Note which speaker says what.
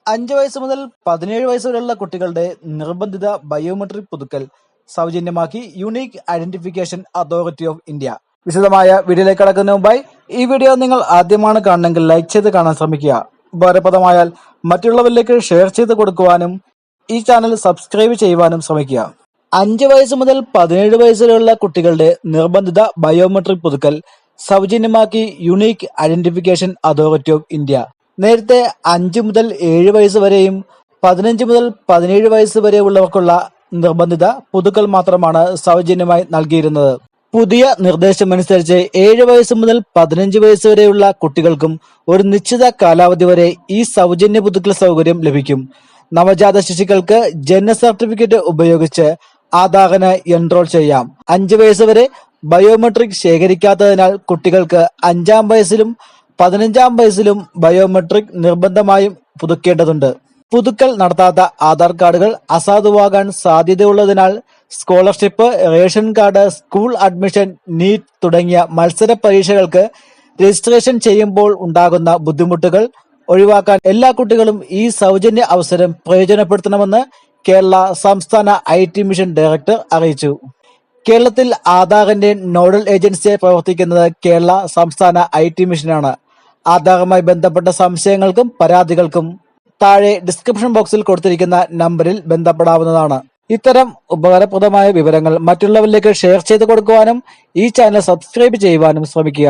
Speaker 1: 5 വയസ്സ് മുതൽ 17 വയസ്സ് വരെയുള്ള കുട്ടികളുടെ നിർബന്ധിത ബയോമെട്രിക് പുതുക്കൽ സൗജന്യമാക്കി unique identification authority of India. വിശദമായ വീഡിയോയിലേക്ക് കടക്കുന്നതിന് മുമ്പായി ഈ വീഡിയോ നിങ്ങൾ ആദ്യമാണ് കാണുന്നെങ്കിൽ ലൈക്ക് ചെയ്ത് കാണാൻ ശ്രമിക്കുക. ഉപകാരപ്രദമായാൽ മറ്റുള്ളവരിലേക്ക് ഷെയർ ചെയ്ത് കൊടുക്കുവാനും ഈ ചാനൽ സബ്സ്ക്രൈബ് ചെയ്യുവാനും ശ്രമിക്കുക. 5 വയസ്സ് മുതൽ 17 വയസ്സ് വരെയുള്ള കുട്ടികളുടെ നിർബന്ധിത ബയോമെട്രിക് പുതുക്കൽ സൗജന്യമാക്കി unique identification authority of India. നേരത്തെ 5 മുതൽ 7 വയസ്സ് വരെയും 15 മുതൽ 17 വയസ്സ് വരെ ഉള്ളവർക്കുള്ള നിർബന്ധിത പുതുക്കൽ മാത്രമാണ് സൗജന്യമായി നൽകിയിരുന്നത്. പുതിയ നിർദ്ദേശമനുസരിച്ച് 7 വയസ്സ് മുതൽ 15 വയസ്സ് വരെയുള്ള കുട്ടികൾക്കും ഒരു നിശ്ചിത കാലാവധി വരെ ഈ സൗജന്യ പുതുക്കൽ സൗകര്യം ലഭിക്കും. നവജാത ശിശുക്കൾക്ക് ജനന സർട്ടിഫിക്കറ്റ് ഉപയോഗിച്ച് ആധാറിന് എൻറോൾ ചെയ്യാം. 5 വയസ്സ് വരെ ബയോമെട്രിക് ശേഖരിക്കാത്തതിനാൽ കുട്ടികൾക്ക് 5-ാം വയസ്സിലും 15-ാം വയസ്സിലും ബയോമെട്രിക് നിർബന്ധമായും പുതുക്കേണ്ടതുണ്ട്. പുതുക്കൽ നടത്താത്ത ആധാർ കാർഡുകൾ അസാധുവാകാൻ സാധ്യതയുള്ളതിനാൽ scholarship, ration card, school admission, NEET തുടങ്ങിയ മത്സര പരീക്ഷകൾക്ക് രജിസ്ട്രേഷൻ ചെയ്യുമ്പോൾ ഉണ്ടാകുന്ന ബുദ്ധിമുട്ടുകൾ ഒഴിവാക്കാൻ എല്ലാ കുട്ടികളും ഈ സൗജന്യ അവസരം പ്രയോജനപ്പെടുത്തണമെന്ന് കേരള സംസ്ഥാന IT മിഷൻ ഡയറക്ടർ അറിയിച്ചു. കേരളത്തിൽ ആധാറിന്റെ നോഡൽ ഏജൻസിയായി പ്രവർത്തിക്കുന്നത് കേരള സംസ്ഥാന IT മിഷനാണ്. ആധാറുമായി ബന്ധപ്പെട്ട സംശയങ്ങൾക്കും പരാതികൾക്കും താഴെ ഡിസ്ക്രിപ്ഷൻ ബോക്സിൽ കൊടുത്തിരിക്കുന്ന നമ്പറിൽ ബന്ധപ്പെടാവുന്നതാണ്. ഇത്തരം ഉപകാരപ്രദമായ വിവരങ്ങൾ മറ്റുള്ളവരിലേക്ക് ഷെയർ ചെയ്ത് കൊടുക്കുവാനും ഈ ചാനൽ സബ്സ്ക്രൈബ് ചെയ്യുവാനും ശ്രമിക്കുക.